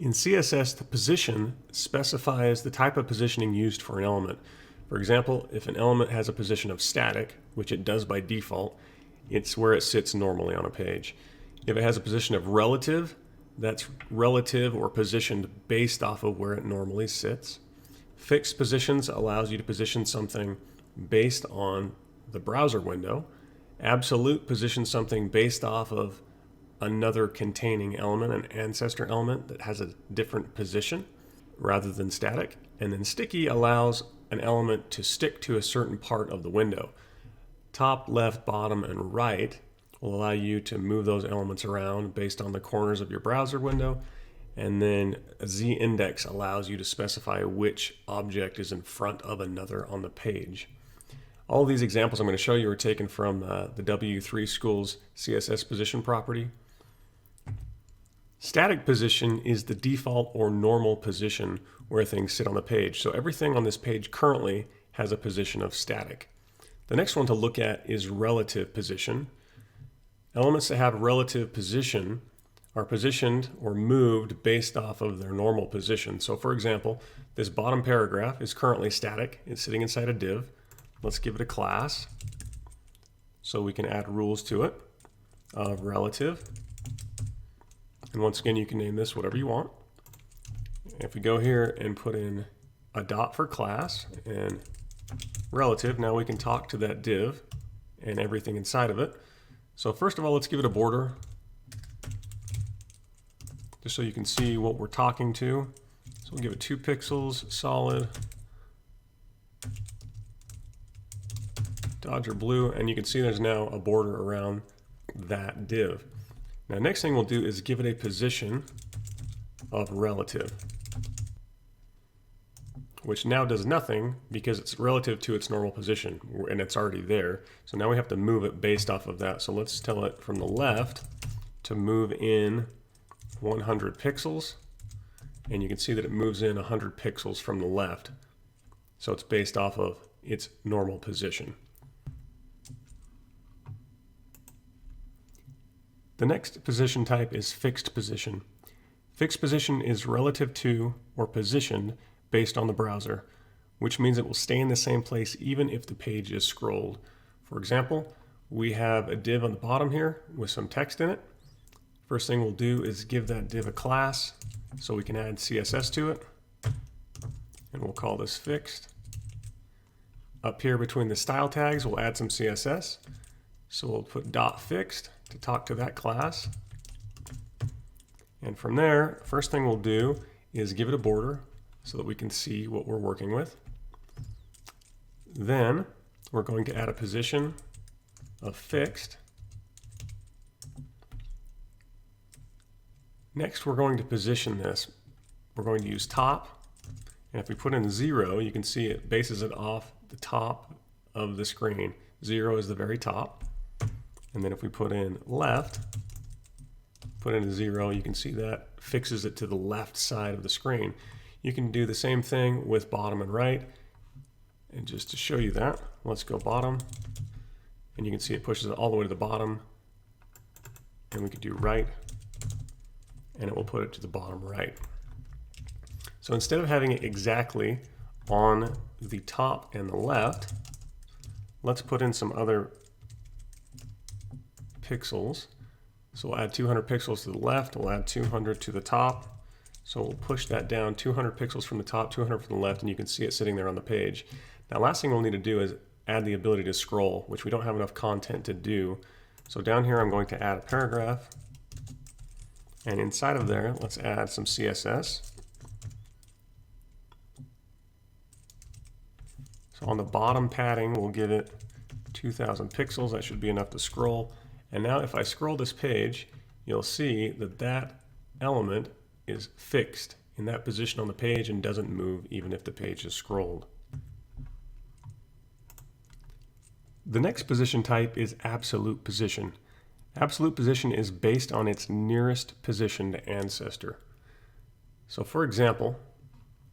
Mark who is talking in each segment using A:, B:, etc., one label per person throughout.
A: In CSS, the position specifies the type of positioning used for an element. For example, if an element has a position of static, which it does by default, it's where it sits normally on a page. If it has a position of relative, that's relative or positioned based off of where it normally sits. Fixed positions allows you to position something based on the browser window. Absolute positions something based off of another containing element, an ancestor element that has a different position rather than static. And then sticky allows an element to stick to a certain part of the window. Top, left, bottom, and right will allow you to move those elements around based on the corners of your browser window. And then a z-index allows you to specify which object is in front of another on the page. All of these examples I'm going to show you are taken from the W3 School's CSS Position Property. Static position is the default or normal position where things sit on the page. So everything on this page currently has a position of static. The next one to look at is relative position. Elements that have relative position are positioned or moved based off of their normal position. So for example, this bottom paragraph is currently static. It's sitting inside a div. Let's give it a class so we can add rules to it of relative. And once again, you can name this whatever you want. If we go here and put in a dot for class and relative, now we can talk to that div and everything inside of it. So first of all, let's give it a border, just so you can see what we're talking to. So we'll give it 2 pixels, solid, Dodger blue, and you can see there's now a border around that div. Now next thing we'll do is give it a position of relative, which now does nothing because it's relative to its normal position and it's already there. So now we have to move it based off of that. So let's tell it from the left to move in 100 pixels, and you can see that it moves in 100 pixels from the left. So it's based off of its normal position. The next position type is fixed position. Fixed position is relative to or positioned based on the browser, which means it will stay in the same place even if the page is scrolled. For example, we have a div on the bottom here with some text in it. First thing we'll do is give that div a class so we can add CSS to it, and we'll call this fixed. Up here between the style tags, we'll add some CSS. So we'll put dot fixed to talk to that class. And from there, first thing we'll do is give it a border so that we can see what we're working with. Then we're going to add a position of fixed. Next, we're going to position this. We're going to use top. And if we put in 0, you can see it bases it off the top of the screen. 0 is the very top. And then if we put in left, put in a 0, you can see that fixes it to the left side of the screen. You can do the same thing with bottom and right. And just to show you that, let's go bottom. And you can see it pushes it all the way to the bottom. And we could do right, and it will put it to the bottom right. So instead of having it exactly on the top and the left, let's put in some other pixels. So we'll add 200 pixels to the left, we'll add 200 to the top. So we'll push that down 200 pixels from the top, 200 from the left, and you can see it sitting there on the page. Now last thing we'll need to do is add the ability to scroll, which we don't have enough content to do. So down here I'm going to add a paragraph, and inside of there let's add some CSS. So on the bottom padding we'll give it 2000 pixels, that should be enough to scroll. And now if I scroll this page, you'll see that that element is fixed in that position on the page and doesn't move even if the page is scrolled. The next position type is absolute position. Absolute position is based on its nearest positioned ancestor. So for example,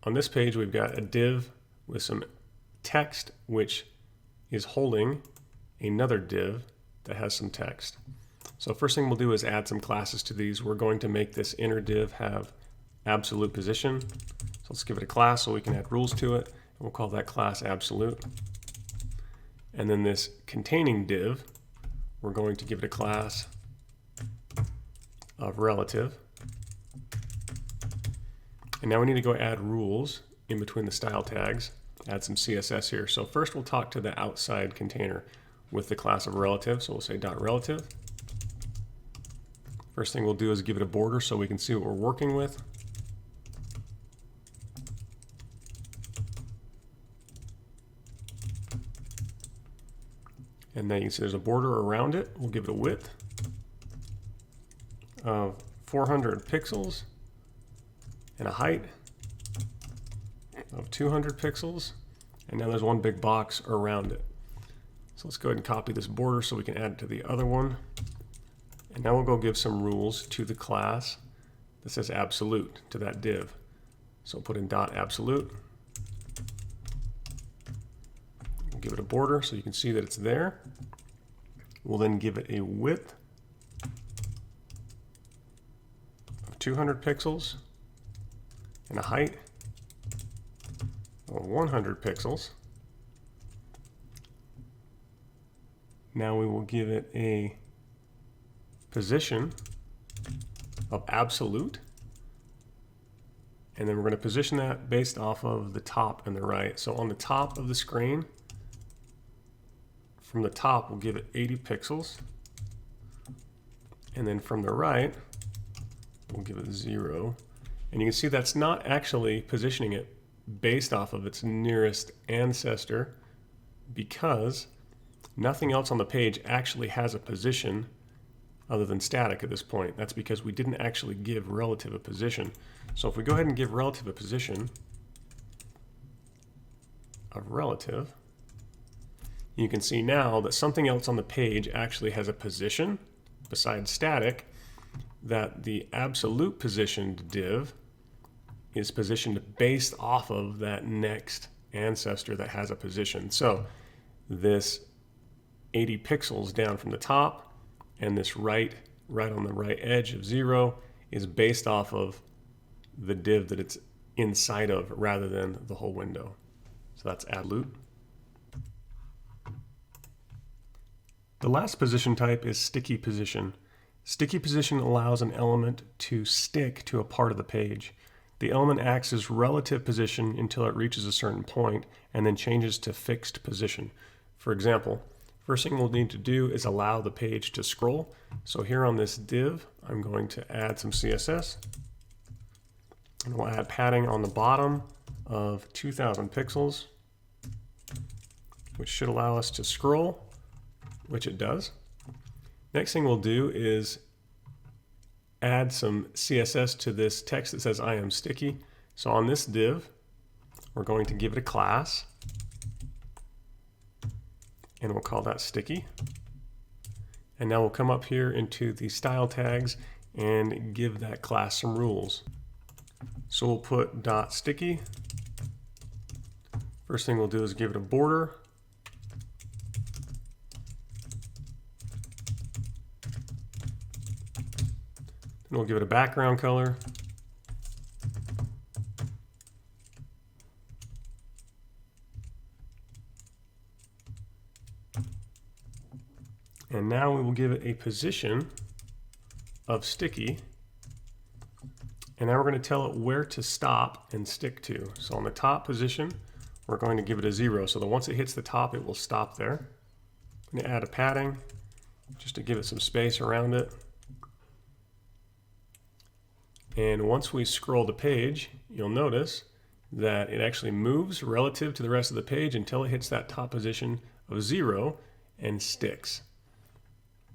A: on this page we've got a div with some text which is holding another div that has some text. So first thing we'll do is add some classes to these. We're going to make this inner div have absolute position. So let's give it a class so we can add rules to it. And we'll call that class absolute. And then this containing div, we're going to give it a class of relative. And now we need to go add rules in between the style tags, add some CSS here. So first we'll talk to the outside container with the class of relative. So we'll say dot relative. First thing we'll do is give it a border so we can see what we're working with. And then you can see there's a border around it. We'll give it a width of 400 pixels and a height of 200 pixels. And now there's one big box around it. So let's go ahead and copy this border so we can add it to the other one. And now we'll go give some rules to the class that says absolute to that div. So we'll put in dot absolute. We'll give it a border so you can see that it's there. We'll then give it a width of 200 pixels and a height of 100 pixels. Now we will give it a position of absolute, and then we're going to position that based off of the top and the right. So on the top of the screen, from the top we'll give it 80 pixels, and then from the right we'll give it 0. And you can see that's not actually positioning it based off of its nearest ancestor, because nothing else on the page actually has a position other than static at this point. That's because we didn't actually give relative a position. So if we go ahead and give relative a position of relative, you can see now that something else on the page actually has a position besides static, that the absolute positioned div is positioned based off of that next ancestor that has a position. So this 80 pixels down from the top and this right on the right edge of 0 is based off of the div that it's inside of rather than the whole window. So that's absolute. The last position type is sticky position. Sticky position allows an element to stick to a part of the page. The element acts as relative position until it reaches a certain point and then changes to fixed position. For example, first thing we'll need to do is allow the page to scroll. So here on this div, I'm going to add some CSS. And we'll add padding on the bottom of 2000 pixels, which should allow us to scroll, which it does. Next thing we'll do is add some CSS to this text that says I am sticky. So on this div, we're going to give it a class, and we'll call that sticky. And now we'll come up here into the style tags and give that class some rules. So we'll put dot sticky. First thing we'll do is give it a border. And we'll give it a background color. And now we will give it a position of sticky. And now we're going to tell it where to stop and stick to. So on the top position, we're going to give it a 0. So that once it hits the top, it will stop there. I'm going to add a padding just to give it some space around it. And once we scroll the page, you'll notice that it actually moves relative to the rest of the page until it hits that top position of 0 and sticks.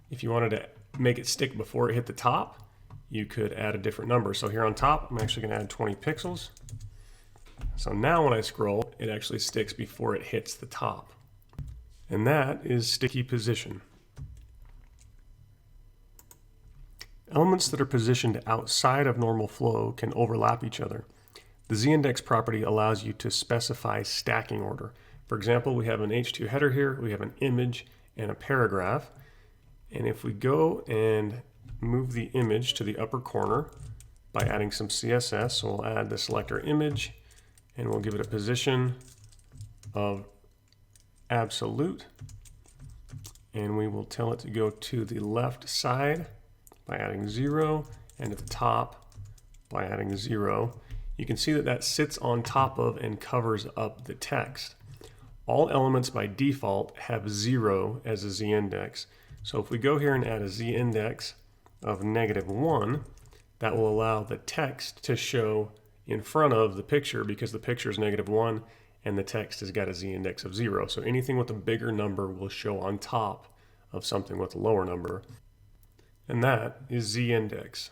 A: If you wanted to make it stick before it hit the top, you could add a different number. So here on top, I'm actually going to add 20 pixels. So now when I scroll, it actually sticks before it hits the top. And that is sticky position. Elements that are positioned outside of normal flow can overlap each other. The z-index property allows you to specify stacking order. For example, we have an H2 header here, we have an image and a paragraph. And if we go and move the image to the upper corner, by adding some CSS. So we'll add the selector image and we'll give it a position of absolute. And we will tell it to go to the left side by adding 0 and at the top by adding 0. You can see that that sits on top of and covers up the text. All elements by default have 0 as a z-index. So if we go here and add a z-index of -1, that will allow the text to show in front of the picture because the picture is -1 and the text has got a z-index of 0. So anything with a bigger number will show on top of something with a lower number. And that is z-index.